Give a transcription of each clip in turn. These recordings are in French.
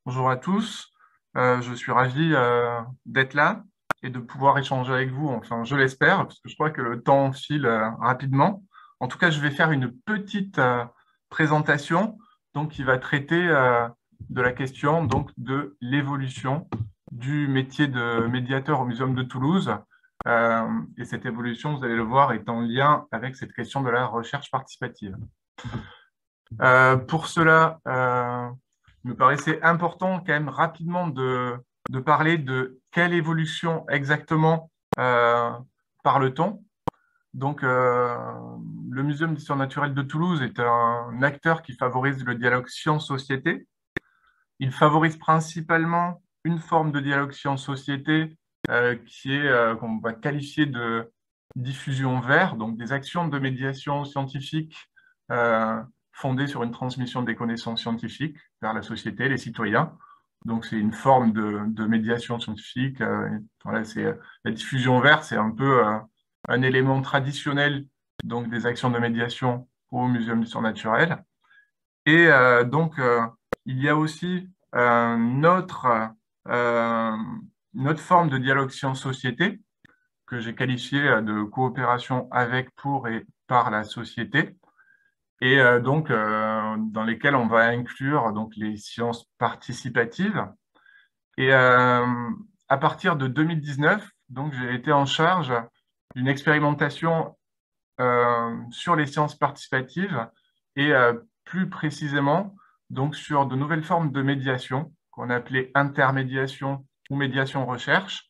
Bonjour à tous. Je suis ravi d'être là et de pouvoir échanger avec vous. Enfin, je l'espère, parce que je crois que le temps file rapidement. En tout cas, je vais faire une petite présentation donc, qui va traiter de la question donc, de l'évolution du métier de médiateur au Muséum de Toulouse. Et cette évolution, vous allez le voir, est en lien avec cette question de la recherche participative. Pour cela, il me paraissait important quand même rapidement de parler de quelle évolution exactement parle-t-on. Donc, le Muséum d'histoire naturelle de Toulouse est un acteur qui favorise le dialogue science-société. Il favorise principalement une forme de dialogue science-société qui est, qu'on va qualifier de diffusion vers, donc des actions de médiation scientifique fondées sur une transmission des connaissances scientifiques vers la société, les citoyens. Donc, c'est une forme de médiation scientifique. Voilà, la diffusion vers, c'est un peu un élément traditionnel donc, des actions de médiation au Muséum d'histoire naturelle. Et il y a aussi notre forme de dialogue science-société que j'ai qualifiée de coopération avec, pour et par la société, et dans lesquelles on va inclure donc, les sciences participatives. Et à partir de 2019, donc, j'ai été en charge d'une expérimentation sur les sciences participatives et plus précisément donc sur de nouvelles formes de médiation qu'on appelait intermédiation ou médiation recherche,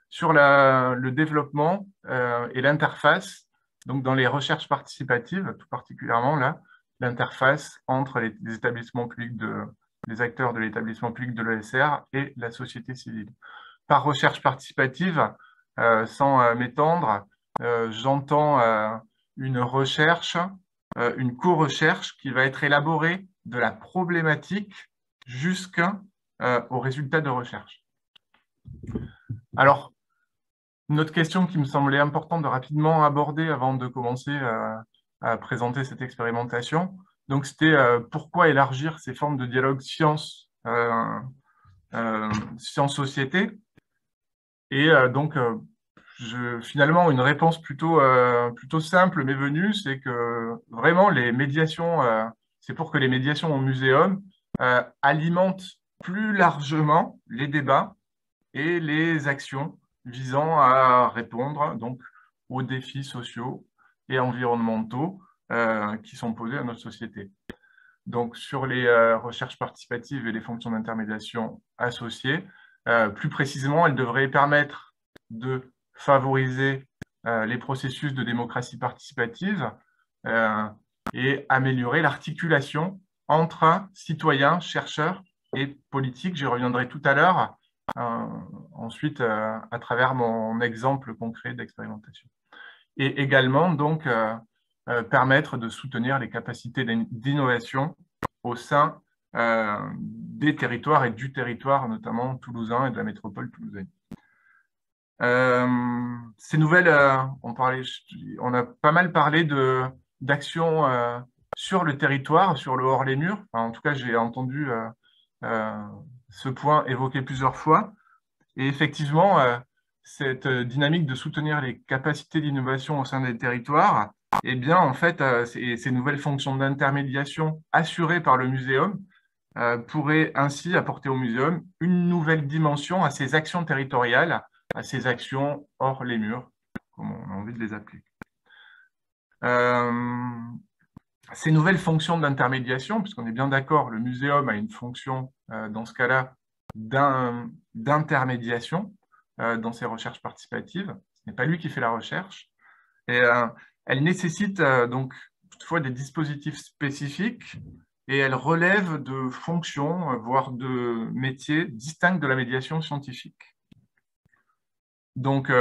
sur le développement et l'interface donc dans les recherches participatives, tout particulièrement là, l'interface entre les établissements publics les acteurs de l'établissement public de l'ESR et la société civile. Par recherche participative, sans m'étendre, j'entends une recherche, une co-recherche qui va être élaborée de la problématique jusqu'au résultat de recherche. Alors, notre question qui me semblait importante de rapidement aborder avant de commencer à présenter cette expérimentation, donc c'était pourquoi élargir ces formes de dialogue science-société. Et finalement, une réponse plutôt simple m'est venue, c'est que vraiment les médiations, c'est pour que les médiations au muséum alimentent plus largement les débats et les actions visant à répondre donc, aux défis sociaux et environnementaux qui sont posés à notre société. Donc, sur les recherches participatives et les fonctions d'intermédiation associées, plus précisément, elles devraient permettre de favoriser les processus de démocratie participative et améliorer l'articulation entre citoyens, chercheurs et politiques. J'y reviendrai tout à l'heure, ensuite à travers mon exemple concret d'expérimentation. Et également, donc, permettre de soutenir les capacités d'innovation au sein des territoires et du territoire, notamment toulousain et de la métropole toulousaine. Ces nouvelles, on a pas mal parlé d'actions sur le territoire, sur le hors-les-murs. Enfin, en tout cas, j'ai entendu ce point évoqué plusieurs fois. Et effectivement, cette dynamique de soutenir les capacités d'innovation au sein des territoires, eh bien, en fait, ces nouvelles fonctions d'intermédiation assurées par le muséum pourraient ainsi apporter au muséum une nouvelle dimension à ces actions territoriales, à ces actions hors les murs, comme on a envie de les appeler. Ces nouvelles fonctions d'intermédiation, puisqu'on est bien d'accord, le muséum a une fonction, dans ce cas-là, d'intermédiation dans ses recherches participatives. Ce n'est pas lui qui fait la recherche. Et elle nécessite donc toutefois des dispositifs spécifiques et elle relève de fonctions, voire de métiers distincts de la médiation scientifique. Donc,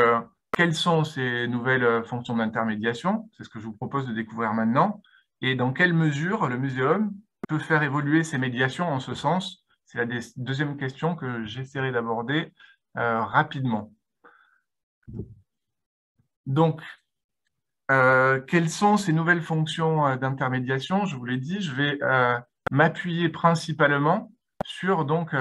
quelles sont ces nouvelles fonctions d'intermédiation? C'est ce que je vous propose de découvrir maintenant. Et dans quelle mesure le muséum peut faire évoluer ces médiations en ce sens? C'est la deuxième question que j'essaierai d'aborder rapidement. Donc, quelles sont ces nouvelles fonctions d'intermédiation? Je vous l'ai dit, je vais m'appuyer principalement sur donc,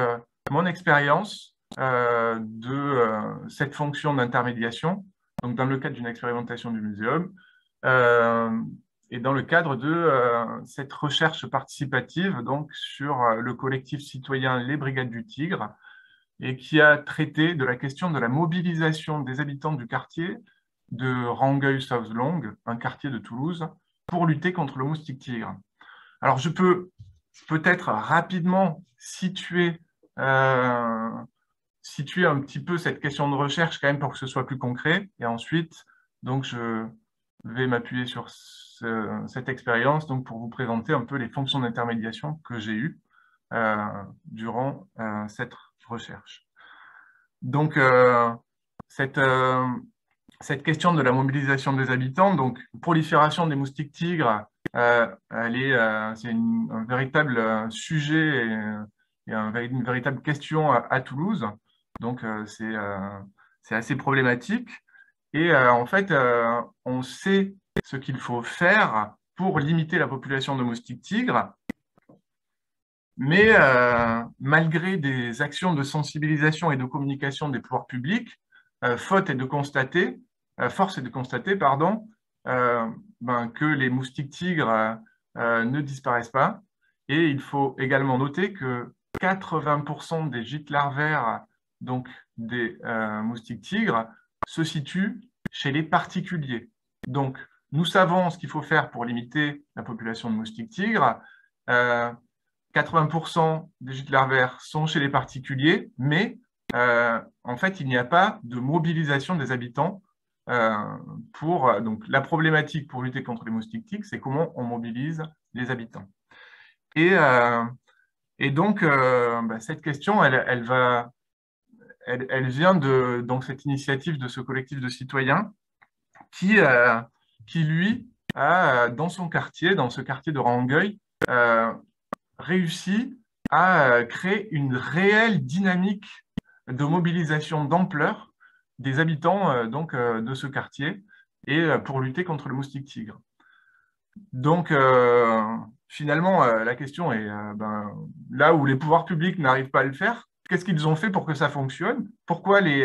mon expérience de cette fonction d'intermédiation, donc dans le cadre d'une expérimentation du muséum, et dans le cadre de cette recherche participative donc, sur le collectif citoyen Les Brigades du Tigre, et qui a traité de la question de la mobilisation des habitants du quartier de Rangueil-South-Long, un quartier de Toulouse, pour lutter contre le moustique tigre. Alors, je peux peut-être rapidement situer un petit peu cette question de recherche quand même pour que ce soit plus concret. Et ensuite, donc, je vais m'appuyer sur cette expérience donc, pour vous présenter un peu les fonctions d'intermédiation que j'ai eues durant cette recherche. Donc, cette question de la mobilisation des habitants, donc prolifération des moustiques tigres, c'est un véritable sujet et une véritable question à Toulouse. Donc, c'est assez problématique. Et en fait, on sait ce qu'il faut faire pour limiter la population de moustiques tigres. Mais malgré des actions de sensibilisation et de communication des pouvoirs publics, force est de constater que les moustiques tigres ne disparaissent pas. Et il faut également noter que 80% des gîtes larvaires donc des moustiques tigres se situent chez les particuliers. Donc, nous savons ce qu'il faut faire pour limiter la population de moustiques tigres. 80% des gîtes larvaires sont chez les particuliers, mais en fait, il n'y a pas de mobilisation des habitants pour donc, la problématique pour lutter contre les moustiques tigres, c'est comment on mobilise les habitants. Et donc, cette question, elle vient de donc, cette initiative de ce collectif de citoyens qui lui, a, dans son quartier, dans ce quartier de Rangueil, réussi à créer une réelle dynamique de mobilisation d'ampleur des habitants de ce quartier et pour lutter contre le moustique tigre. Donc, finalement, la question est, là où les pouvoirs publics n'arrivent pas à le faire, qu'est-ce qu'ils ont fait pour que ça fonctionne? Pourquoi les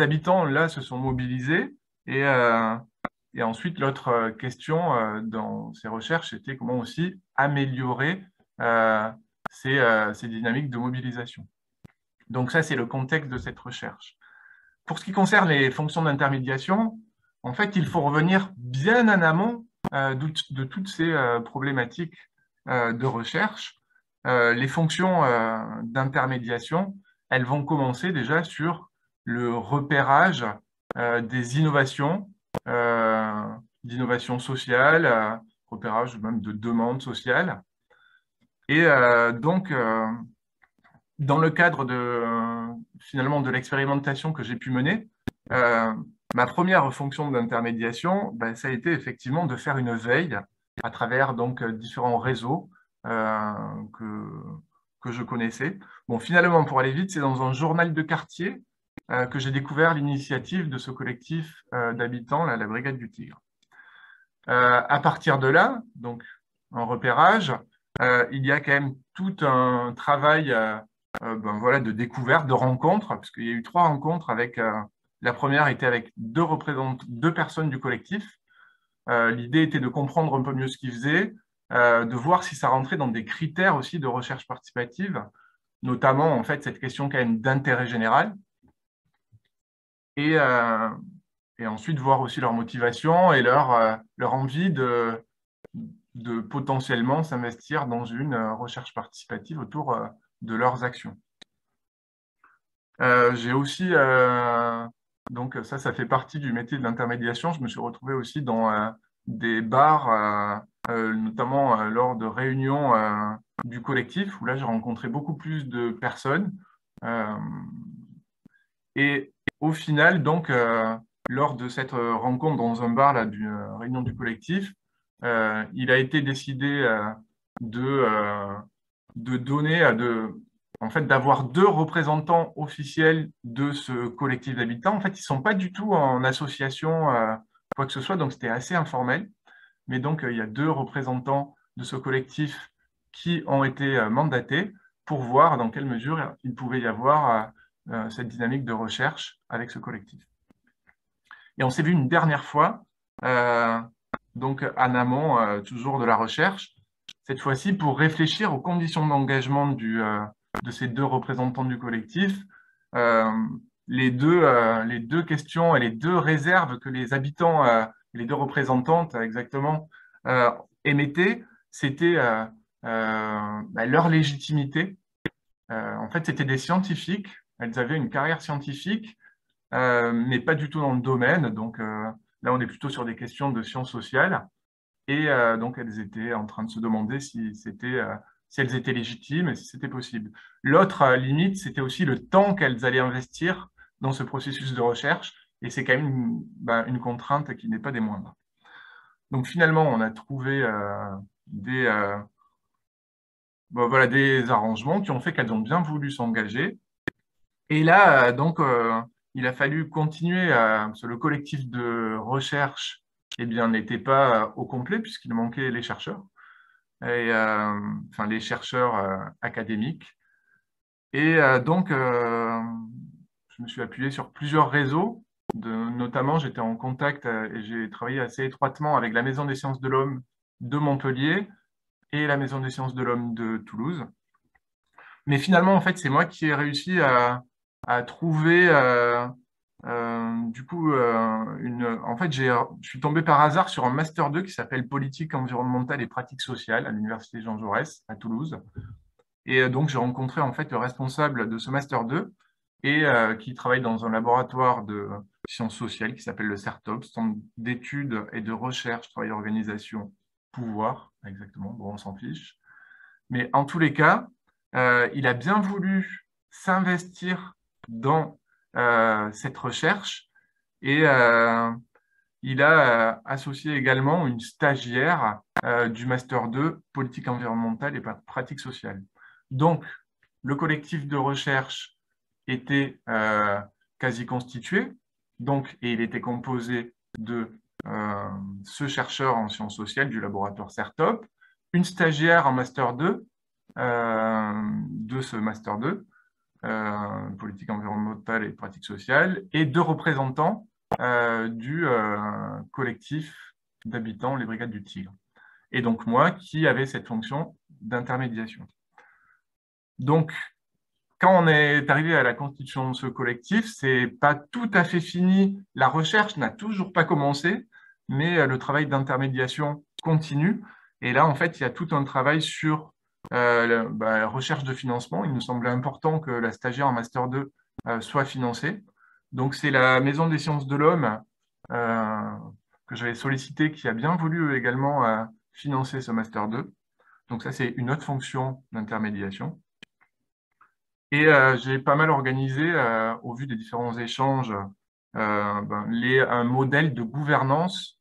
habitants, là, se sont mobilisés et ensuite, l'autre question dans ces recherches, c'était comment aussi améliorer ces dynamiques de mobilisation. Donc ça, c'est le contexte de cette recherche. Pour ce qui concerne les fonctions d'intermédiation, en fait, il faut revenir bien en amont de toutes ces problématiques de recherche. Les fonctions d'intermédiation, elles vont commencer déjà sur le repérage des innovations, d'innovation sociale, repérage même de demande sociale. Et donc, dans le cadre finalement de l'expérimentation que j'ai pu mener, ma première fonction d'intermédiation, ça a été effectivement de faire une veille à travers donc, différents réseaux que je connaissais. Bon, finalement, pour aller vite, c'est dans un journal de quartier que j'ai découvert l'initiative de ce collectif d'habitants, la Brigade du Tigre. À partir de là, donc en repérage, il y a quand même tout un travail de découverte, de rencontres, parce qu'il y a eu 3 rencontres avec, la première était avec 2 personnes du collectif. L'idée était de comprendre un peu mieux ce qu'ils faisaient, de voir si ça rentrait dans des critères aussi de recherche participative, notamment en fait cette question quand même d'intérêt général. Et ensuite voir aussi leur motivation et leur envie de potentiellement s'investir dans une recherche participative autour de leurs actions. J'ai aussi, donc ça fait partie du métier de l'intermédiation, je me suis retrouvé aussi dans des bars, notamment lors de réunions du collectif, où là j'ai rencontré beaucoup plus de personnes. Et au final, donc, lors de cette rencontre dans un bar, là, d'une réunion du collectif, il a été décidé de donner, en fait, d'avoir 2 représentants officiels de ce collectif d'habitants. En fait, ils ne sont pas du tout en association, quoi que ce soit, donc c'était assez informel. Mais donc, il y a 2 représentants de ce collectif qui ont été mandatés pour voir dans quelle mesure il pouvait y avoir cette dynamique de recherche avec ce collectif. Et on s'est vu une dernière fois, donc en amont, toujours de la recherche, cette fois-ci pour réfléchir aux conditions d'engagement de ces deux représentants du collectif, les deux questions et les deux réserves que les habitants, les deux représentantes exactement, émettaient, c'était leur légitimité. En fait, c'était des scientifiques, elles avaient une carrière scientifique, mais pas du tout dans le domaine. Donc là, on est plutôt sur des questions de sciences sociales. Et donc, elles étaient en train de se demander si elles étaient légitimes et si c'était possible. L'autre limite, c'était aussi le temps qu'elles allaient investir dans ce processus de recherche. Et c'est quand même une contrainte qui n'est pas des moindres. Donc finalement, on a trouvé des arrangements qui ont fait qu'elles ont bien voulu s'engager. Et là, donc, il a fallu continuer, parce que le collectif de recherche n'était pas au complet puisqu'il manquait les chercheurs, les chercheurs académiques. Et donc, je me suis appuyé sur plusieurs réseaux. Notamment, j'étais en contact et j'ai travaillé assez étroitement avec la Maison des sciences de l'homme de Montpellier et la Maison des sciences de l'homme de Toulouse. Mais finalement, en fait, c'est moi qui ai réussi à trouver, en fait, je suis tombé par hasard sur un Master 2 qui s'appelle Politique environnementale et pratique sociale à l'Université Jean Jaurès à Toulouse. Et donc, j'ai rencontré en fait le responsable de ce Master 2 et qui travaille dans un laboratoire de sciences sociales qui s'appelle le CERTOP, Centre d'études et de recherche, travail, organisation, pouvoir, exactement, bon, on s'en fiche. Mais en tous les cas, il a bien voulu s'investir dans cette recherche et il a associé également une stagiaire du Master 2, politique environnementale et pratique sociale. Donc, le collectif de recherche était quasi constitué, et il était composé de ce chercheur en sciences sociales du laboratoire CERTOP, une stagiaire en Master 2 de ce Master 2, politique environnementale et pratique sociale, et deux représentants du collectif d'habitants, les Brigades du Tigre. Et donc moi, qui avais cette fonction d'intermédiation. Donc, quand on est arrivé à la constitution de ce collectif, c'est pas tout à fait fini. La recherche n'a toujours pas commencé, mais le travail d'intermédiation continue. Et là, en fait, il y a tout un travail sur la recherche de financement. Il nous semblait important que la stagiaire en Master 2 soit financée. Donc, c'est la Maison des sciences de l'homme que j'avais sollicité qui a bien voulu également financer ce Master 2. Donc, ça, c'est une autre fonction d'intermédiation. Et j'ai pas mal organisé, au vu des différents échanges, un modèle de gouvernance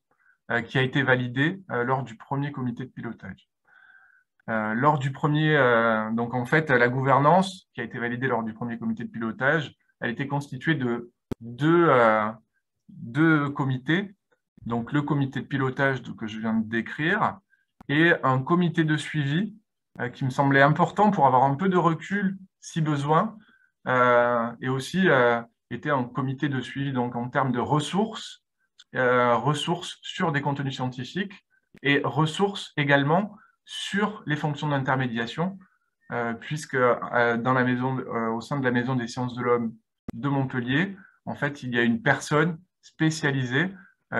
qui a été validé lors du premier comité de pilotage. Lors du premier, donc en fait, la gouvernance qui a été validée lors du premier comité de pilotage, elle était constituée de deux comités, donc le comité de pilotage que je viens de décrire et un comité de suivi qui me semblait important pour avoir un peu de recul si besoin, et aussi était un comité de suivi donc en termes de ressources sur des contenus scientifiques et ressources également sur les fonctions d'intermédiation, puisque au sein de la Maison des sciences de l'homme de Montpellier, en fait, il y a une personne spécialisée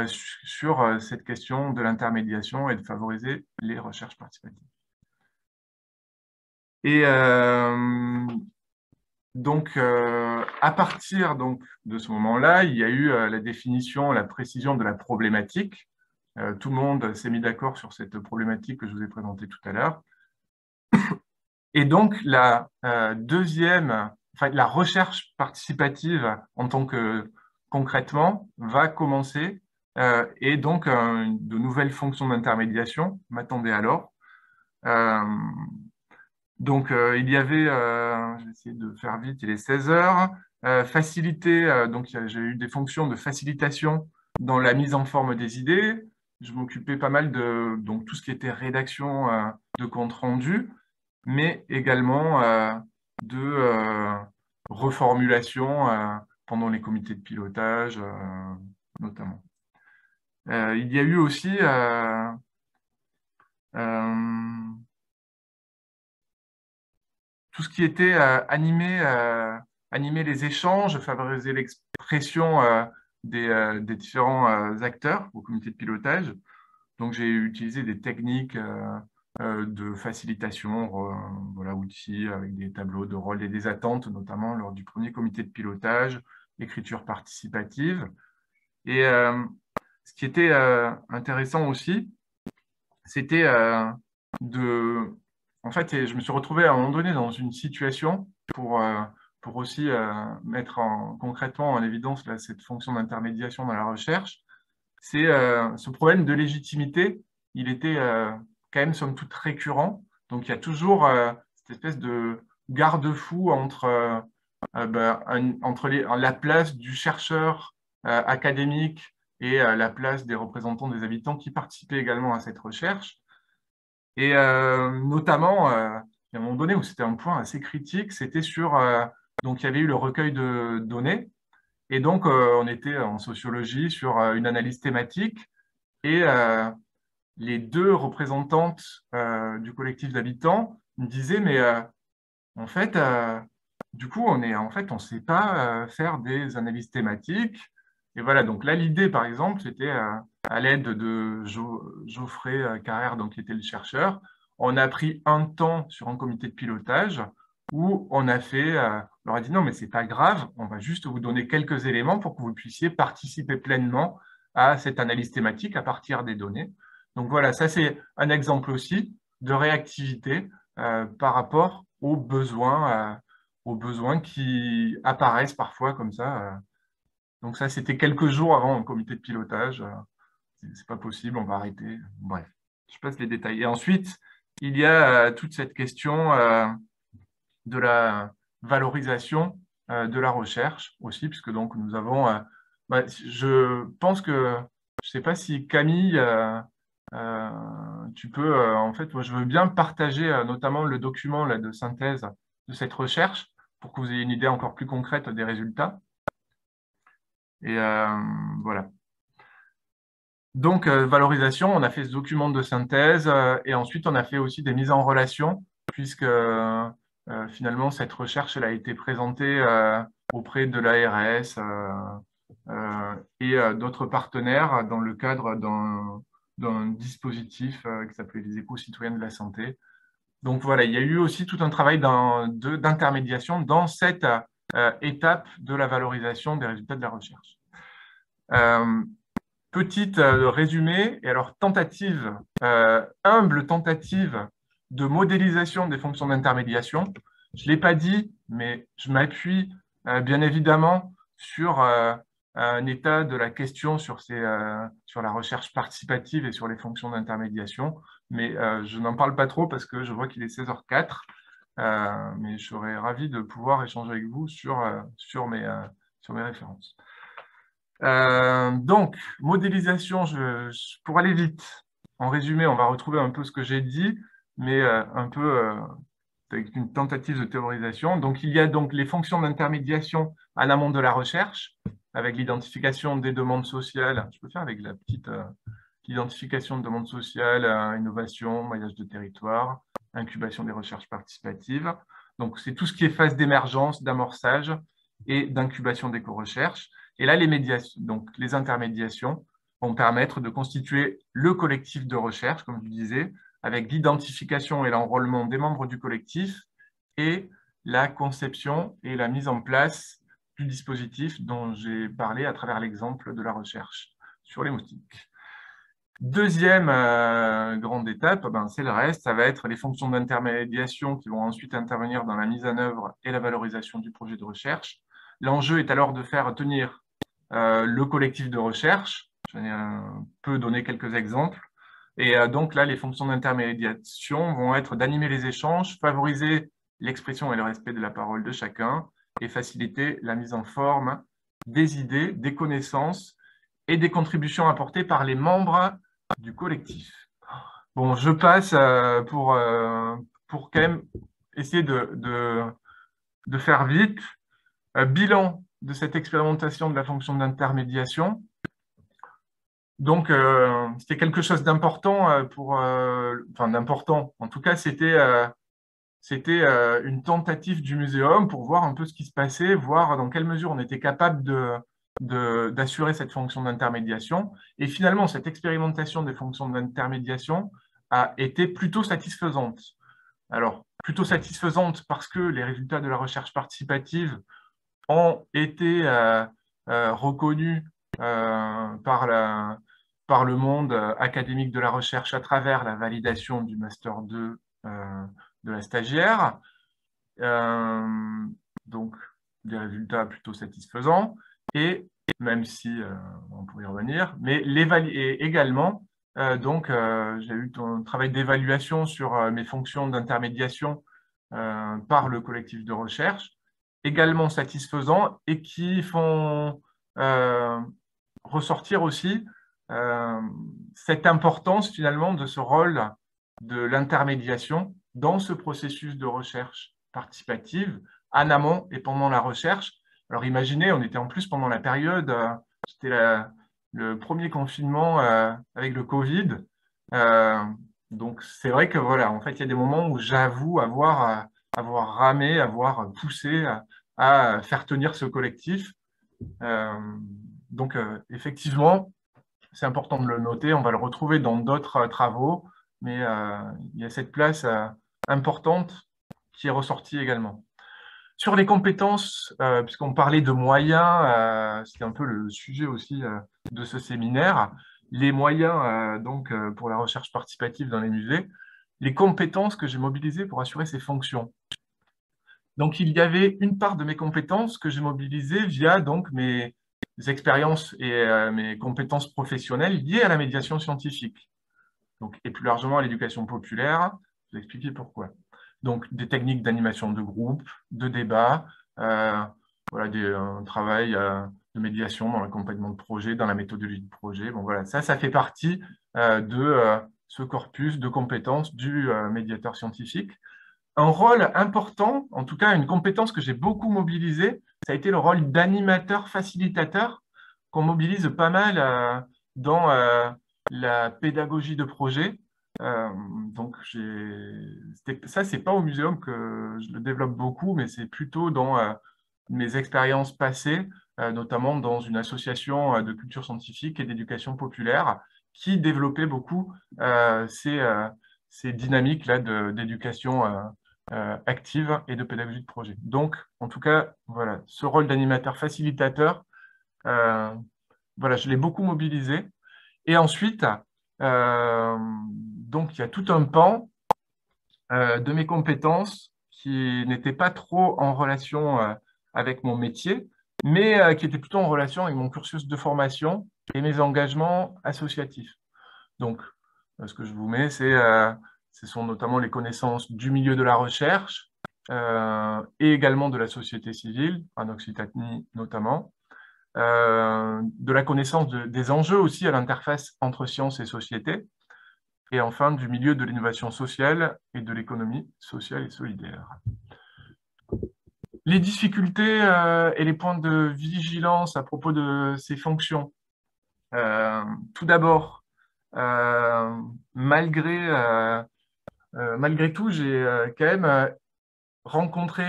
sur cette question de l'intermédiation et de favoriser les recherches participatives. Et donc, à partir de ce moment-là, il y a eu la définition, la précision de la problématique. Tout le monde s'est mis d'accord sur cette problématique que je vous ai présentée tout à l'heure. Et donc, la recherche participative en tant que concrètement va commencer et donc de nouvelles fonctions d'intermédiation m'attendaient alors. Donc, il y avait, je vais essayer de faire vite, il est 16 heures, faciliter, donc j'ai eu des fonctions de facilitation dans la mise en forme des idées. Je m'occupais pas mal de donc, tout ce qui était rédaction de compte rendu mais également de reformulation pendant les comités de pilotage, notamment. Il y a eu aussi tout ce qui était animer les échanges, favoriser l'expression des différents acteurs au comité de pilotage. Donc, j'ai utilisé des techniques de facilitation, voilà, outils avec des tableaux de rôle et des attentes, notamment lors du premier comité de pilotage, écriture participative. Et ce qui était intéressant aussi, c'était En fait, je me suis retrouvé à un moment donné dans une situation pour aussi mettre concrètement en évidence là, cette fonction d'intermédiation dans la recherche. C'est ce problème de légitimité, il était quand même somme toute récurrent. Donc il y a toujours cette espèce de garde-fou entre la place du chercheur académique et la place des représentants des habitants qui participaient également à cette recherche. Et notamment, à un moment donné où c'était un point assez critique, c'était sur... donc, il y avait eu le recueil de données. Et donc, on était en sociologie sur une analyse thématique. Et les deux représentantes du collectif d'habitants me disaient, mais en fait, du coup, on ne sait pas faire des analyses thématiques. Et voilà, donc là, l'idée, par exemple, c'était à l'aide de Geoffrey Carrère, donc, qui était le chercheur, on a pris un temps sur un comité de pilotage où on leur a dit non, mais c'est pas grave, on va juste vous donner quelques éléments pour que vous puissiez participer pleinement à cette analyse thématique à partir des données. Donc voilà, ça c'est un exemple aussi de réactivité par rapport aux besoins qui apparaissent parfois comme ça. Donc ça, c'était quelques jours avant un comité de pilotage. C'est pas possible, on va arrêter. Bref, je passe les détails. Et ensuite, il y a toute cette question de la valorisation de la recherche aussi, puisque donc nous avons... je pense que, je ne sais pas si Camille, tu peux... en fait, moi, je veux bien partager notamment le document là, de synthèse de cette recherche pour que vous ayez une idée encore plus concrète des résultats. Et voilà. Donc, valorisation, on a fait ce document de synthèse et ensuite on a fait aussi des mises en relation puisque finalement cette recherche elle a été présentée auprès de l'ARS et d'autres partenaires dans le cadre d'un dispositif qui s'appelait les éco-citoyens de la santé. Donc voilà, il y a eu aussi tout un travail d'intermédiation dans cette étape de la valorisation des résultats de la recherche. Petite résumé, et alors humble tentative de modélisation des fonctions d'intermédiation. Je ne l'ai pas dit, mais je m'appuie bien évidemment sur un état de la question sur la recherche participative et sur les fonctions d'intermédiation, mais je n'en parle pas trop parce que je vois qu'il est 16h04, mais je serais ravi de pouvoir échanger avec vous sur mes références. Donc, modélisation, pour aller vite, en résumé, on va retrouver un peu ce que j'ai dit, mais un peu avec une tentative de théorisation. Donc, il y a donc les fonctions d'intermédiation en amont de la recherche, avec l'identification des demandes sociales. Je peux faire avec la petite identification de demandes sociales, innovation, maillage de territoire, incubation des recherches participatives. Donc, c'est tout ce qui est phase d'émergence, d'amorçage et d'incubation d'éco-recherche. Et là, les intermédiations vont permettre de constituer le collectif de recherche, comme je disais, avec l'identification et l'enrôlement des membres du collectif et la conception et la mise en place du dispositif dont j'ai parlé à travers l'exemple de la recherche sur les moustiques. Deuxième grande étape, c'est le reste, ça va être les fonctions d'intermédiation qui vont ensuite intervenir dans la mise en œuvre et la valorisation du projet de recherche. L'enjeu est alors de faire tenir le collectif de recherche. Je peux donner quelques exemples. Et donc là, les fonctions d'intermédiation vont être d'animer les échanges, favoriser l'expression et le respect de la parole de chacun et faciliter la mise en forme des idées, des connaissances et des contributions apportées par les membres du collectif. Bon, je passe pour quand même essayer de faire vite. Bilan de cette expérimentation de la fonction d'intermédiation. Donc, c'était quelque chose d'important enfin d'important. En tout cas, c'était une tentative du muséum pour voir un peu ce qui se passait, voir dans quelle mesure on était capable d'assurer cette fonction d'intermédiation. Et finalement, cette expérimentation des fonctions d'intermédiation a été plutôt satisfaisante. Alors, plutôt satisfaisante parce que les résultats de la recherche participative ont été reconnus par le monde académique de la recherche à travers la validation du Master 2 de la stagiaire. Donc, des résultats plutôt satisfaisants, et même si on pourrait y revenir, mais également, j'ai eu un travail d'évaluation sur mes fonctions d'intermédiation par le collectif de recherche, également satisfaisants et qui font ressortir aussi cette importance finalement de ce rôle de l'intermédiation dans ce processus de recherche participative, en amont et pendant la recherche. Alors imaginez, on était en plus pendant la période, c'était le premier confinement avec le Covid. Donc c'est vrai que voilà, en fait, il y a des moments où j'avoue avoir ramé, avoir poussé à faire tenir ce collectif. Donc effectivement, c'est important de le noter, on va le retrouver dans d'autres travaux, mais il y a cette place importante qui est ressortie également. Sur les compétences, puisqu'on parlait de moyens, c'était un peu le sujet aussi de ce séminaire, les moyens pour la recherche participative dans les musées, les compétences que j'ai mobilisées pour assurer ces fonctions. Donc, il y avait une part de mes compétences que j'ai mobilisées via donc, mes expériences et mes compétences professionnelles liées à la médiation scientifique, donc, et plus largement à l'éducation populaire. Je vais expliquer pourquoi. Donc, des techniques d'animation de groupe, de débat, voilà, un travail de médiation dans l'accompagnement de projet, dans la méthodologie de projet. Bon, voilà, ça fait partie de ce corpus de compétences du médiateur scientifique. Un rôle important, en tout cas une compétence que j'ai beaucoup mobilisée, ça a été le rôle d'animateur-facilitateur qu'on mobilise pas mal dans la pédagogie de projet. Donc ça, c'est pas au muséum que je le développe beaucoup, mais c'est plutôt dans mes expériences passées, notamment dans une association de culture scientifique et d'éducation populaire qui développait beaucoup ces dynamiques-là d'éducation active et de pédagogie de projet. Donc, en tout cas, voilà, ce rôle d'animateur facilitateur, voilà, je l'ai beaucoup mobilisé. Et ensuite, donc, il y a tout un pan de mes compétences qui n'étaient pas trop en relation avec mon métier, mais qui étaient plutôt en relation avec mon cursus de formation et mes engagements associatifs. Donc, ce que je vous mets, ce sont notamment les connaissances du milieu de la recherche et également de la société civile, en Occitanie notamment, de la connaissance des enjeux aussi à l'interface entre sciences et société, et enfin du milieu de l'innovation sociale et de l'économie sociale et solidaire. Les difficultés et les points de vigilance à propos de ces fonctions. Tout d'abord, malgré tout, j'ai quand même rencontré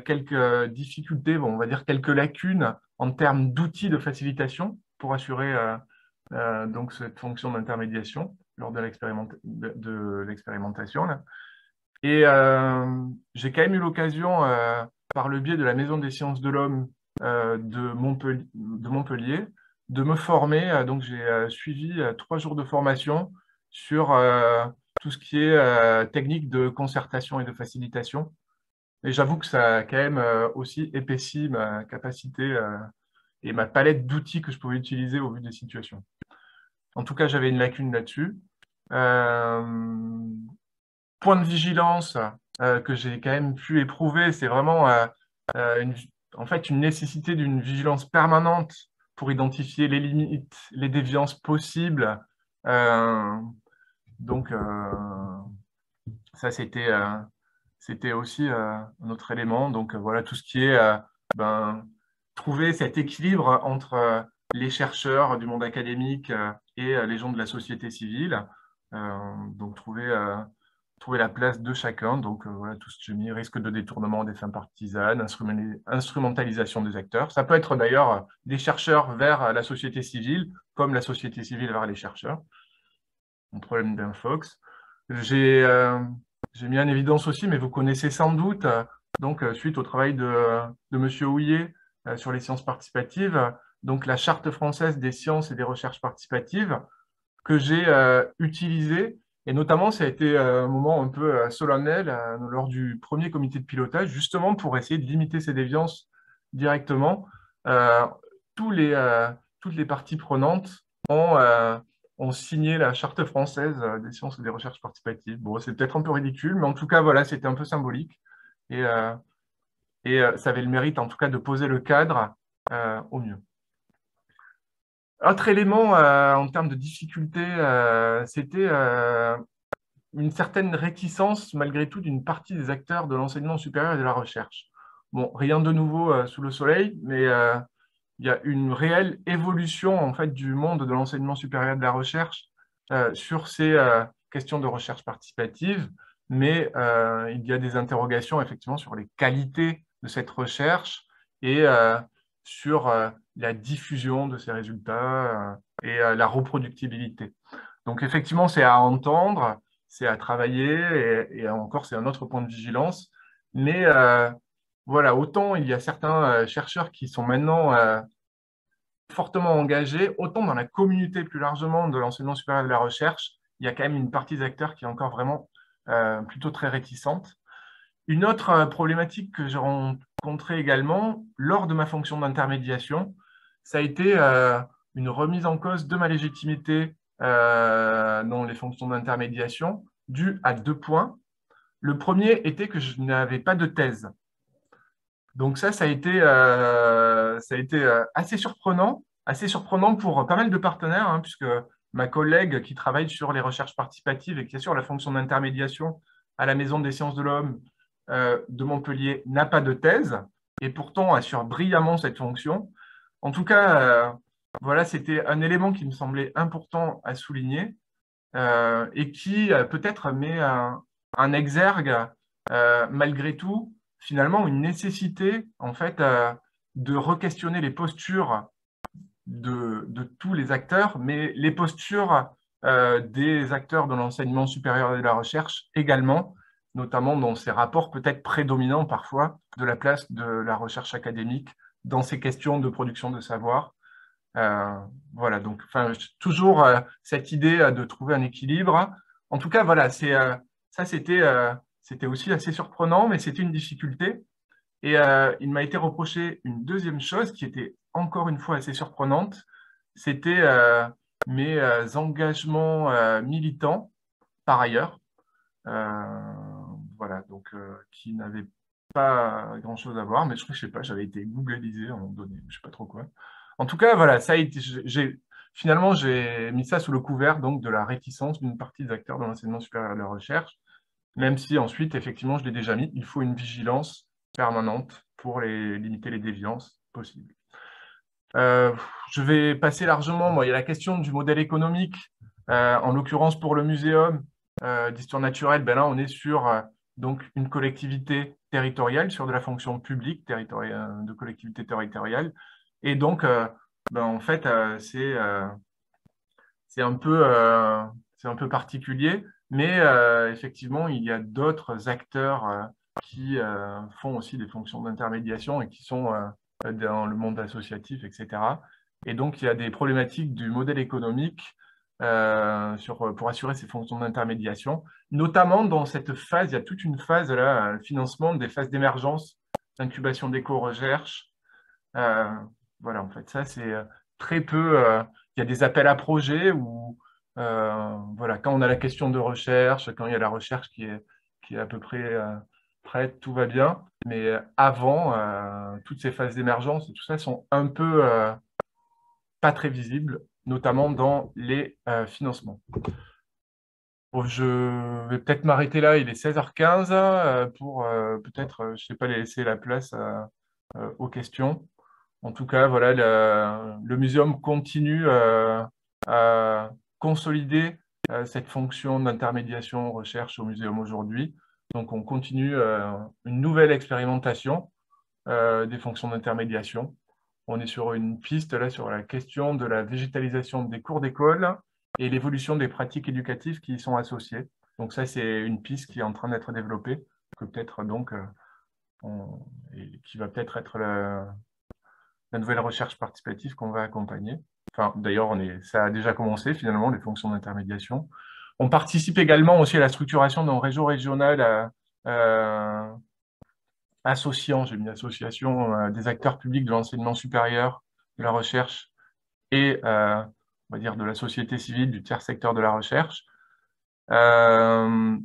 quelques difficultés, bon, on va dire quelques lacunes en termes d'outils de facilitation pour assurer donc cette fonction d'intermédiation lors de l'expérimentation. Et j'ai quand même eu l'occasion, par le biais de la Maison des sciences de l'homme de Montpellier, de me former. Donc, j'ai suivi 3 jours de formation sur tout ce qui est technique de concertation et de facilitation. Et j'avoue que ça a quand même aussi épaissi ma capacité et ma palette d'outils que je pouvais utiliser au vu des situations. En tout cas, j'avais une lacune là-dessus. Point de vigilance que j'ai quand même pu éprouver, c'est vraiment en fait une nécessité d'une vigilance permanente pour identifier les limites, les déviances possibles. Donc, ça, c'était aussi un autre élément. Donc, voilà, tout ce qui est trouver cet équilibre entre les chercheurs du monde académique et les gens de la société civile. Donc, trouver la place de chacun. Donc, voilà, tout ce que j'ai mis, risque de détournement des fins partisanes, instrumentalisation des acteurs. Ça peut être d'ailleurs des chercheurs vers la société civile, comme la société civile vers les chercheurs. Mon problème d'Infox. J'ai mis en évidence aussi, mais vous connaissez sans doute, donc suite au travail de M. Houillet sur les sciences participatives, donc la Charte française des sciences et des recherches participatives, que j'ai utilisée, et notamment ça a été un moment un peu solennel lors du premier comité de pilotage, justement pour essayer de limiter ces déviances directement. Euh, toutes les parties prenantes ont, ont signé la Charte française des sciences et des recherches participatives. Bon, c'est peut-être un peu ridicule, mais en tout cas, voilà, c'était un peu symbolique. Et, ça avait le mérite, en tout cas, de poser le cadre au mieux. Autre élément en termes de difficulté, c'était une certaine réticence, malgré tout, d'une partie des acteurs de l'enseignement supérieur et de la recherche. Bon, rien de nouveau sous le soleil, mais il y a une réelle évolution en fait, du monde de l'enseignement supérieur et de la recherche sur ces questions de recherche participative, mais il y a des interrogations effectivement sur les qualités de cette recherche et sur la diffusion de ces résultats et la reproductibilité. Donc effectivement, c'est à entendre, c'est à travailler et encore, c'est un autre point de vigilance. Mais voilà, autant il y a certains chercheurs qui sont maintenant fortement engagés, autant dans la communauté plus largement de l'enseignement supérieur et de la recherche, il y a quand même une partie des acteurs qui est encore vraiment plutôt très réticente. Une autre problématique que j'ai rencontrée également lors de ma fonction d'intermédiation, ça a été une remise en cause de ma légitimité dans les fonctions d'intermédiation due à 2 points. Le premier était que je n'avais pas de thèse. Donc ça a été assez surprenant pour pas mal de partenaires, hein, puisque ma collègue qui travaille sur les recherches participatives et qui assure la fonction d'intermédiation à la Maison des sciences de l'homme de Montpellier n'a pas de thèse et pourtant assure brillamment cette fonction. En tout cas, voilà, c'était un élément qui me semblait important à souligner et qui peut-être met un exergue malgré tout finalement une nécessité en fait de re-questionner les postures de tous les acteurs, mais les postures des acteurs de l'enseignement supérieur et de la recherche également, notamment dans ces rapports peut-être prédominants parfois de la place de la recherche académique dans ces questions de production de savoir. Voilà, donc toujours cette idée de trouver un équilibre. En tout cas, voilà, ça c'était aussi assez surprenant, mais c'était une difficulté. Et il m'a été reproché une deuxième chose qui était encore une fois assez surprenante, c'était mes engagements militants par ailleurs, voilà, donc qui n'avaient pas grand-chose à voir, mais je sais pas, j'avais été googlisé à un moment donné, je sais pas trop quoi. En tout cas, voilà, ça a été, finalement, j'ai mis ça sous le couvert donc de la réticence d'une partie des acteurs de l'enseignement supérieur et de la recherche, même si ensuite, effectivement, je l'ai déjà mis, il faut une vigilance permanente pour limiter les déviances possibles. Je vais passer largement, il y a la question du modèle économique, en l'occurrence pour le muséum d'histoire naturelle, ben là on est sur donc une collectivité territoriale, sur de la fonction publique territoriale, de collectivité territoriale, et donc en fait c'est un peu particulier, mais effectivement il y a d'autres acteurs qui font aussi des fonctions d'intermédiation et qui sont dans le monde associatif, etc. Et donc, il y a des problématiques du modèle économique pour assurer ces fonctions d'intermédiation, notamment dans cette phase, il y a toute une phase, là, financement des phases d'émergence, d'incubation d'éco-recherche. Voilà, en fait, ça, c'est très peu. Il y a des appels à projets où, voilà, quand on a la question de recherche, quand il y a la recherche qui est à peu près prête, tout va bien. Mais avant, toutes ces phases d'émergence et tout ça sont un peu pas très visibles, notamment dans les financements. Bon, je vais peut-être m'arrêter là, il est 16h15 pour peut-être, je ne sais pas, laisser la place aux questions. En tout cas, voilà, le muséum continue à consolider cette fonction d'intermédiation recherche au muséum aujourd'hui. Donc, on continue une nouvelle expérimentation des fonctions d'intermédiation. On est sur une piste là sur la question de la végétalisation des cours d'école et l'évolution des pratiques éducatives qui y sont associées. Donc ça, c'est une piste qui est en train d'être développée, que peut-être donc et qui va peut-être être la nouvelle recherche participative qu'on va accompagner. Enfin, d'ailleurs, ça a déjà commencé finalement, les fonctions d'intermédiation. On participe également aussi à la structuration d'un réseau régional associant, j'ai mis association des acteurs publics de l'enseignement supérieur, de la recherche et, on va dire, de la société civile, du tiers secteur de la recherche.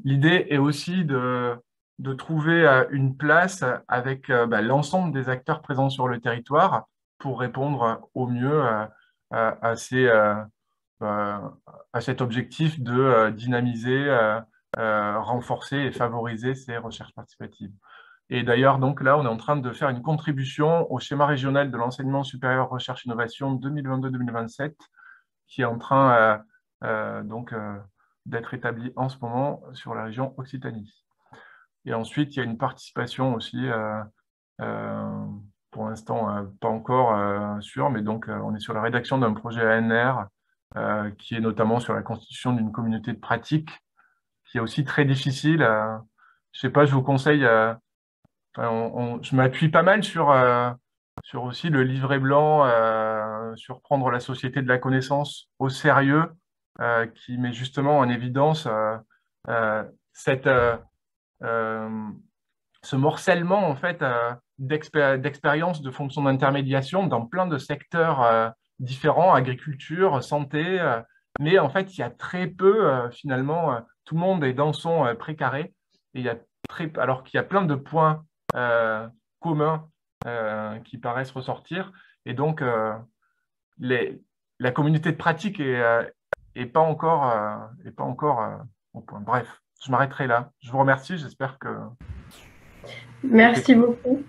L'idée est aussi de trouver une place avec l'ensemble des acteurs présents sur le territoire pour répondre au mieux à cet objectif de dynamiser, renforcer et favoriser ces recherches participatives. Et d'ailleurs, donc là, on est en train de faire une contribution au schéma régional de l'enseignement supérieur recherche innovation 2022-2027, qui est en train d'être établi en ce moment sur la région Occitanie. Et ensuite, il y a une participation aussi, pour l'instant pas encore sûre, mais donc on est sur la rédaction d'un projet ANR qui est notamment sur la constitution d'une communauté de pratique, qui est aussi très difficile. Je ne sais pas, je vous conseille... je m'appuie pas mal sur aussi le livret blanc, sur prendre la société de la connaissance au sérieux, qui met justement en évidence euh, cette, ce morcellement en fait, d'expériences de fonctions d'intermédiation dans plein de secteurs différents, agriculture, santé, mais en fait, il y a très peu, finalement, tout le monde est dans son précaré, et il y a alors qu'il y a plein de points communs qui paraissent ressortir. Et donc, la communauté de pratique est pas encore, au point. Bref, je m'arrêterai là. Je vous remercie. J'espère que... Merci beaucoup.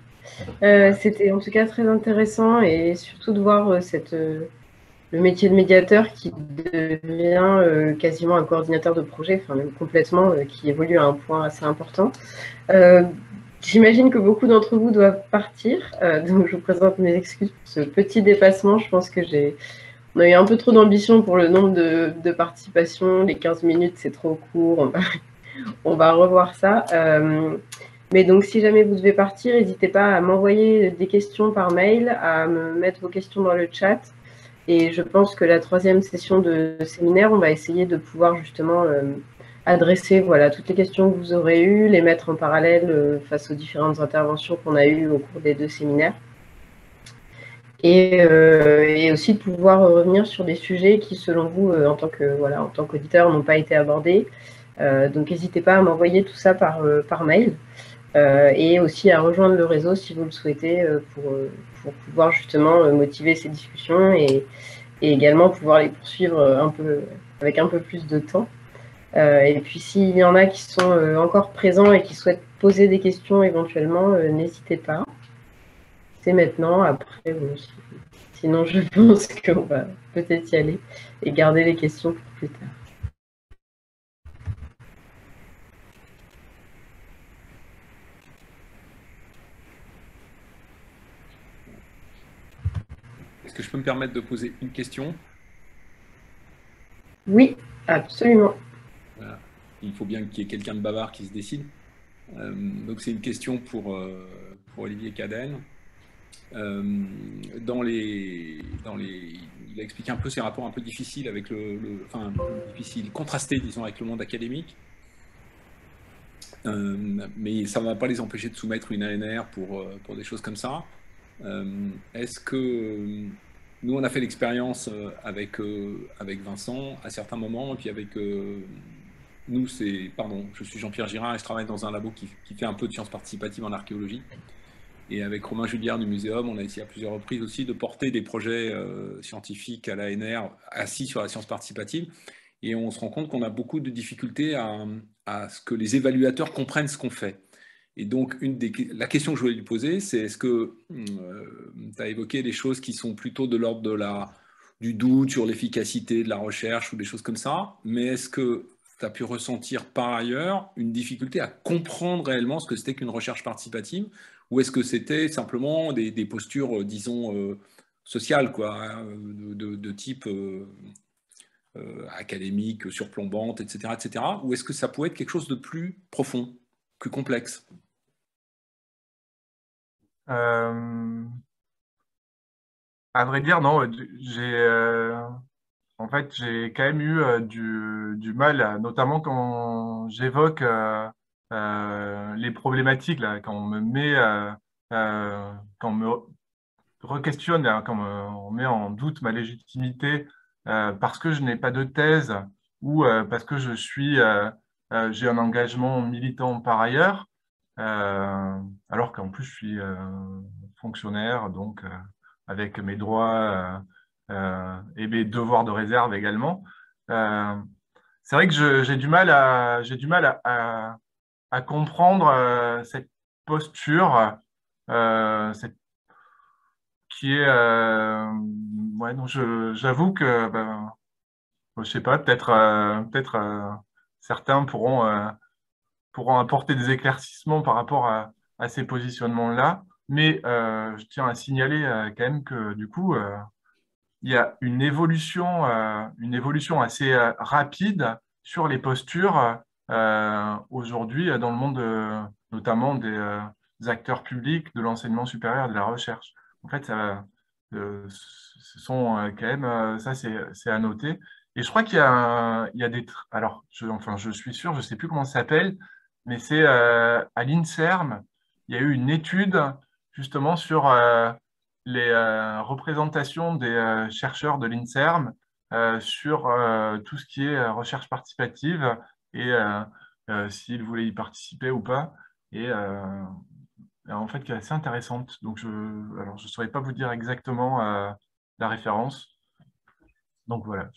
C'était en tout cas très intéressant et surtout de voir le métier de médiateur qui devient quasiment un coordinateur de projet, enfin même complètement, qui évolue à un point assez important. J'imagine que beaucoup d'entre vous doivent partir, donc je vous présente mes excuses pour ce petit dépassement. Je pense que on a eu un peu trop d'ambition pour le nombre de participations. Les 15 minutes, c'est trop court. On va revoir ça. Mais donc, si jamais vous devez partir, n'hésitez pas à m'envoyer des questions par mail, à me mettre vos questions dans le chat. Et je pense que la 3e session de séminaire, on va essayer de pouvoir justement adresser voilà, toutes les questions que vous aurez eues, les mettre en parallèle face aux différentes interventions qu'on a eues au cours des 2 séminaires. Et aussi de pouvoir revenir sur des sujets qui, selon vous, en tant qu'auditeur, n'ont pas été abordés. Donc, n'hésitez pas à m'envoyer tout ça par mail. Et aussi à rejoindre le réseau si vous le souhaitez pour pouvoir justement motiver ces discussions et également pouvoir les poursuivre avec un peu plus de temps. Et puis s'il y en a qui sont encore présents et qui souhaitent poser des questions éventuellement, n'hésitez pas. C'est maintenant, après, sinon je pense qu'on va peut-être y aller et garder les questions pour plus tard. Est-ce que je peux me permettre de poser une question? Oui, absolument. Voilà. Il faut bien qu'il y ait quelqu'un de bavard qui se décide. Donc c'est une question pour Olivier Cadenne. Il a expliqué un peu ses rapports un peu difficiles avec contrastés, disons, avec le monde académique. Mais ça ne va pas les empêcher de soumettre une ANR pour des choses comme ça. Est-ce que nous, on a fait l'expérience avec Vincent à certains moments, et puis avec nous, je suis Jean-Pierre Girard et je travaille dans un labo qui fait un peu de sciences participatives en archéologie. Et avec Romain Juliard du Muséum, on a essayé à plusieurs reprises aussi de porter des projets scientifiques à l'ANR assis sur la science participative. et on se rend compte qu'on a beaucoup de difficultés à ce que les évaluateurs comprennent ce qu'on fait. Et donc, la question que je voulais lui poser, c'est est-ce que tu as évoqué des choses qui sont plutôt de l'ordre du doute sur l'efficacité de la recherche ou des choses comme ça, mais est-ce que tu as pu ressentir par ailleurs une difficulté à comprendre réellement ce que c'était qu'une recherche participative, ou est-ce que c'était simplement des postures, disons, sociales, quoi, hein, de type académique, surplombante, etc., etc., ou est-ce que ça pouvait être quelque chose de plus profond, plus complexe? Euh, à vrai dire, non, en fait, j'ai quand même eu du mal, notamment quand j'évoque les problématiques, là, quand on me met, quand on me re-questionne, hein, quand on met en doute ma légitimité parce que je n'ai pas de thèse ou parce que j'ai un engagement militant par ailleurs, alors qu'en plus je suis fonctionnaire, donc avec mes droits et mes devoirs de réserve également. Euh, c'est vrai que j'ai du mal à comprendre cette posture, cette qui est ouais, donc j'avoue que je sais pas, peut-être certains pourront apporter des éclaircissements par rapport à ces positionnements-là, mais je tiens à signaler quand même que du coup il y a une évolution assez rapide sur les postures aujourd'hui dans le monde notamment des acteurs publics de l'enseignement supérieur et de la recherche. En fait, ce sont quand même, ça c'est à noter. Et je crois il y a alors, enfin, je suis sûr, je ne sais plus comment ça s'appelle, mais c'est à l'INSERM, il y a eu une étude justement sur les représentations des chercheurs de l'INSERM sur tout ce qui est recherche participative et s'ils voulaient y participer ou pas. Et en fait, qui est assez intéressante. Donc, alors, je ne saurais pas vous dire exactement la référence. Donc, voilà.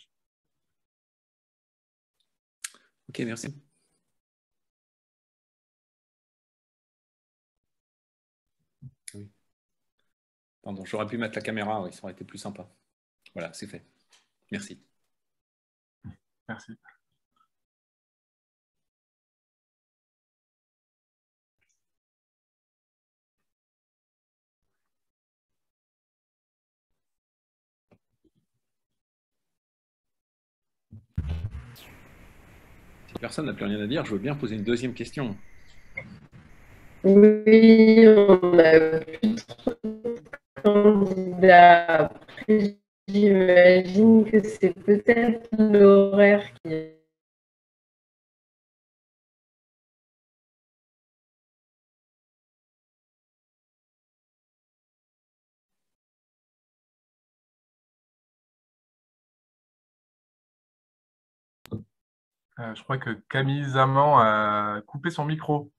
Ok, merci. Oui. Pardon, j'aurais pu mettre la caméra, oui, ça aurait été plus sympa. Voilà, c'est fait. Merci. Merci. Si personne n'a plus rien à dire, je veux bien poser une deuxième question. Oui, on a plus trop de candidats. Après, j'imagine que c'est peut-être l'horaire qui... Je crois que Camille Zaman a coupé son micro.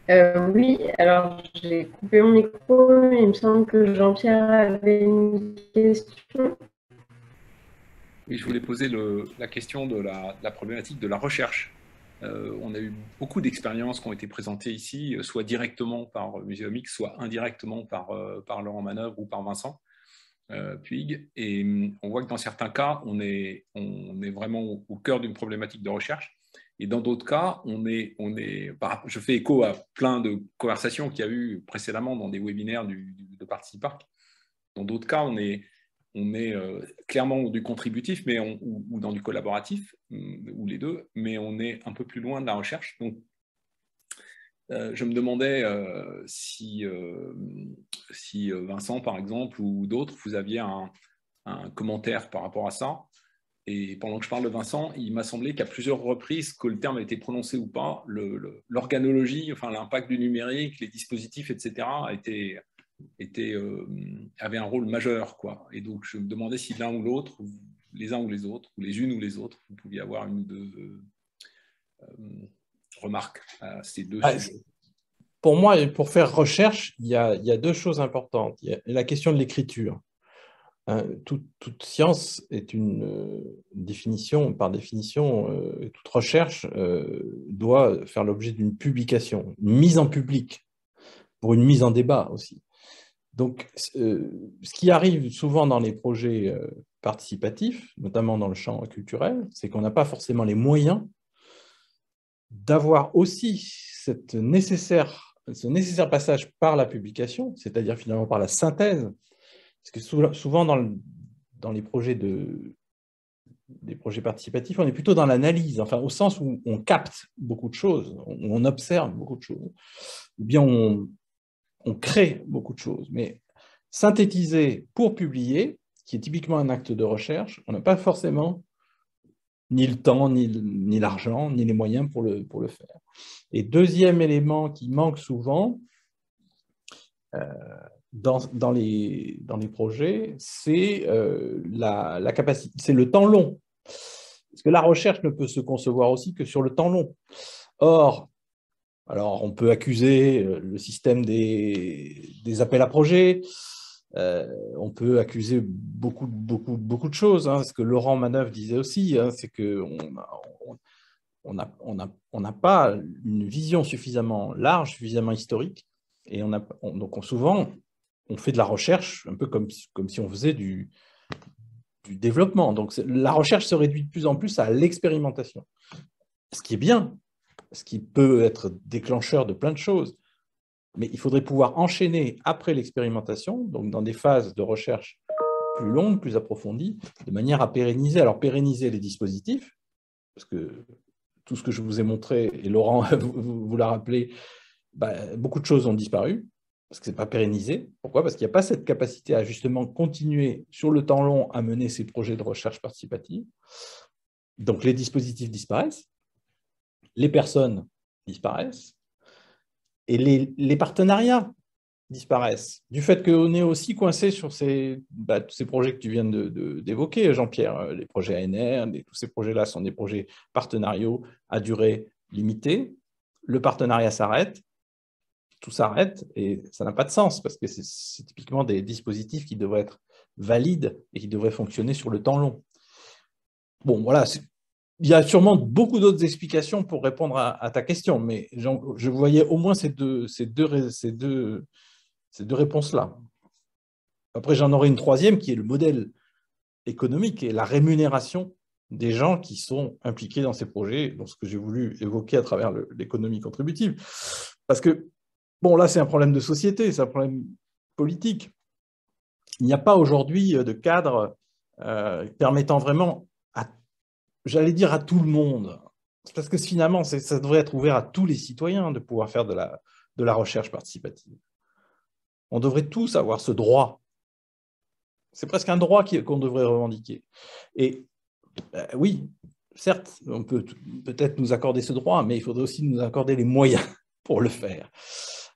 Oui, alors j'ai coupé mon micro, mais il me semble que Jean-Pierre avait une question. Oui, je voulais poser la question de la problématique de la recherche. On a eu beaucoup d'expériences qui ont été présentées ici, soit directement par Muséumix, soit indirectement par Laurent Manœuvre ou par Vincent Puig. Et on voit que dans certains cas, on est vraiment au cœur d'une problématique de recherche. Et dans d'autres cas, je fais écho à plein de conversations qu'il y a eu précédemment dans des webinaires de Participarc. Dans d'autres cas, on est clairement du contributif ou dans du collaboratif, ou les deux, mais on est un peu plus loin de la recherche. Donc, je me demandais si Vincent, par exemple, ou d'autres, vous aviez un commentaire par rapport à ça. Et pendant que je parle de Vincent, il m'a semblé qu'à plusieurs reprises, que le terme a été prononcé ou pas, l'organologie, enfin l'impact du numérique, les dispositifs, etc., avait un rôle majeur, quoi. Et donc, je me demandais si l'un ou l'autre, les uns ou les autres, ou les unes ou les autres, vous pouviez avoir une ou deux remarques à ces deux sujets. pour moi, pour faire recherche, il y a deux choses importantes. Il y a la question de l'écriture. Toute science est une définition, par définition, toute recherche doit faire l'objet d'une publication, une mise en public, pour une mise en débat aussi. Donc, ce qui arrive souvent dans les projets participatifs, notamment dans le champ culturel, c'est qu'on n'a pas forcément les moyens d'avoir aussi ce nécessaire passage par la publication, c'est-à-dire finalement par la synthèse. Parce que souvent dans les projets des projets participatifs, on est plutôt dans l'analyse, enfin au sens où on capte beaucoup de choses, on observe beaucoup de choses, ou bien on crée beaucoup de choses. Mais synthétiser pour publier, qui est typiquement un acte de recherche, on n'a pas forcément ni le temps, ni l'argent, ni les moyens pour le faire. Et deuxième élément qui manque souvent dans les projets, c'est la capacité, c'est le temps long. Parce que la recherche ne peut se concevoir aussi que sur le temps long. Or, alors on peut accuser le système des appels à projets, on peut accuser beaucoup de choses. Ce que Laurent Manœuvre disait aussi, c'est qu'on n'a pas une vision suffisamment large, suffisamment historique, et donc souvent on fait de la recherche un peu comme si on faisait du développement. Donc la recherche se réduit de plus en plus à l'expérimentation, ce qui est bien, ce qui peut être déclencheur de plein de choses. Mais il faudrait pouvoir enchaîner après l'expérimentation, donc dans des phases de recherche plus longues, plus approfondies, de manière à pérenniser. Alors pérenniser les dispositifs, parce que tout ce que je vous ai montré, et Laurent vous l'a rappelé, beaucoup de choses ont disparu, parce que ce n'est pas pérennisé. Pourquoi? Parce qu'il n'y a pas cette capacité à justement continuer sur le temps long à mener ces projets de recherche participative. Donc les dispositifs disparaissent, les personnes disparaissent, et les partenariats disparaissent. Du fait qu'on est aussi coincé sur tous ces projets que tu viens d'évoquer, Jean-Pierre, les projets ANR, tous ces projets-là sont des projets partenariaux à durée limitée. Le partenariat s'arrête, tout s'arrête, et ça n'a pas de sens, parce que c'est typiquement des dispositifs qui devraient être valides et qui devraient fonctionner sur le temps long. Bon, voilà, il y a sûrement beaucoup d'autres explications pour répondre à ta question, mais je voyais au moins ces deux réponses-là. Après, j'en aurai une troisième qui est le modèle économique et la rémunération des gens qui sont impliqués dans ces projets, dans ce que j'ai voulu évoquer à travers l'économie contributive. Parce que, bon, là, c'est un problème de société, c'est un problème politique. Il n'y a pas aujourd'hui de cadre permettant vraiment, j'allais dire à tout le monde, parce que finalement, ça devrait être ouvert à tous les citoyens de pouvoir faire de la recherche participative. On devrait tous avoir ce droit. C'est presque un droit qu'on devrait revendiquer. Et oui, certes, on peut peut-être nous accorder ce droit, mais il faudrait aussi nous accorder les moyens pour le faire.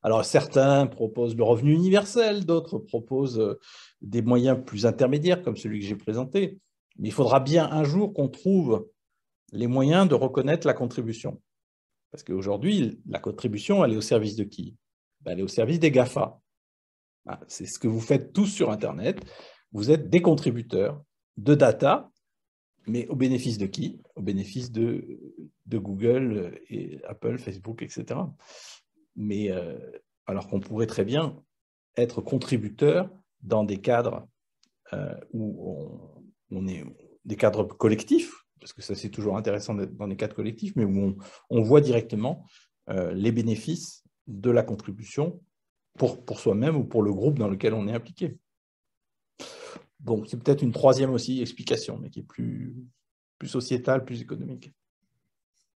Alors, certains proposent le revenu universel, d'autres proposent des moyens plus intermédiaires, comme celui que j'ai présenté. Mais il faudra bien un jour qu'on trouve les moyens de reconnaître la contribution. Parce qu'aujourd'hui, la contribution, elle est au service de qui? Elle est au service des GAFA. C'est ce que vous faites tous sur Internet. Vous êtes des contributeurs de data, mais au bénéfice de qui? Au bénéfice de Google, et Apple, Facebook, etc. Mais alors qu'on pourrait très bien être contributeur dans des cadres où on est des cadres collectifs, parce que ça c'est toujours intéressant d'être dans des cadres collectifs, mais où on voit directement les bénéfices de la contribution pour soi-même ou pour le groupe dans lequel on est impliqué. Bon, c'est peut-être une troisième aussi explication, mais qui est plus sociétale, plus économique.